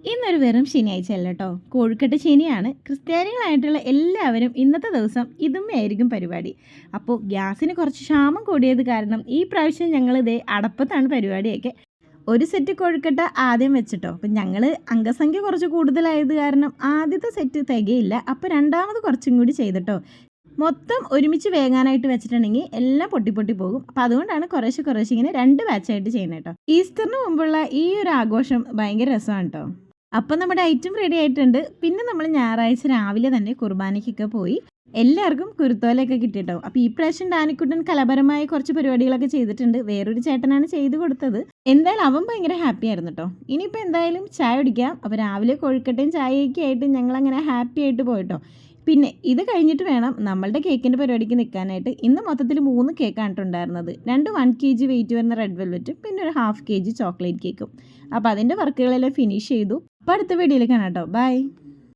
ഇന്നൊരു വെറും ശനിയാഴ്ചയല്ല കേട്ടോ, കോഴിക്കട്ട് ശനിയാണ്. ക്രിസ്ത്യാനികളായിട്ടുള്ള എല്ലാവരും ഇന്നത്തെ ദിവസം ഇതുമ്മയായിരിക്കും പരിപാടി. അപ്പോൾ ഗ്യാസിന് കുറച്ച് ക്ഷാമം കൂടിയത് കാരണം ഈ പ്രാവശ്യം ഞങ്ങൾ ഇതേ അടപ്പത്താണ് പരിപാടിയൊക്കെ. ഒരു സെറ്റ് കോഴിക്കട്ട ആദ്യം വെച്ചിട്ടോ, അപ്പം ഞങ്ങൾ അംഗസംഖ്യ കുറച്ച് കൂടുതലായത് കാരണം ആദ്യത്തെ സെറ്റ് തികയില്ല. അപ്പോൾ രണ്ടാമത് കുറച്ചും കൂടി ചെയ്തിട്ടോ. മൊത്തം ഒരുമിച്ച് വേകാനായിട്ട് വെച്ചിട്ടുണ്ടെങ്കിൽ എല്ലാം പൊട്ടി പൊട്ടി പോകും. അപ്പോൾ അതുകൊണ്ടാണ് കുറേശ്ശെ കുറേശ്ശെ ഇങ്ങനെ രണ്ട് ബാച്ചായിട്ട് ചെയ്യുന്നത് കേട്ടോ. ഈസ്റ്ററിന് മുമ്പുള്ള ഈ ഒരു ആഘോഷം ഭയങ്കര രസമാണ് കേട്ടോ. അപ്പം നമ്മുടെ ഐറ്റം റെഡി ആയിട്ടുണ്ട്. പിന്നെ നമ്മൾ ഞായറാഴ്ച രാവിലെ തന്നെ കുർബാനയ്ക്കൊക്കെ പോയി എല്ലാവർക്കും കുരുത്തോലയൊക്കെ കിട്ടിയിട്ടോ. അപ്പോൾ ഈ പ്രാവശ്യം ഡാനിക്കുട്ടൻ കലാപരമായ കുറച്ച് പരിപാടികളൊക്കെ ചെയ്തിട്ടുണ്ട്. വേറൊരു ചേട്ടനാണ് ചെയ്തു കൊടുത്തത്. എന്തായാലും അവൻ ഭയങ്കര ഹാപ്പി ആയിരുന്നു കേട്ടോ. ഇനിയിപ്പോൾ എന്തായാലും ചായ കുടിക്കാം. അപ്പോൾ രാവിലെ കോഴിക്കട്ടയും ചായയൊക്കെ ആയിട്ട് ഞങ്ങളങ്ങനെ ഹാപ്പി ആയിട്ട് പോയിട്ടോ. പിന്നെ ഇത് കഴിഞ്ഞിട്ട് വേണം നമ്മളുടെ കേക്കിൻ്റെ പരിപാടിക്ക് നിൽക്കാനായിട്ട്. ഇന്ന് മൊത്തത്തിൽ 3 കേക്കാണ് ഉണ്ടായിരുന്നത്. 2 1 kg വെയിറ്റ് വരുന്ന റെഡ് വെൽവെറ്റും പിന്നെ ഒരു 1/2 kg ചോക്ലേറ്റ് കേക്കും. അപ്പോൾ അതിൻ്റെ വർക്കുകളെല്ലാം ഫിനിഷ് ചെയ്തു. അപ്പോൾ അടുത്ത വീഡിയോയിൽ കാണാം കേട്ടോ. ബൈ.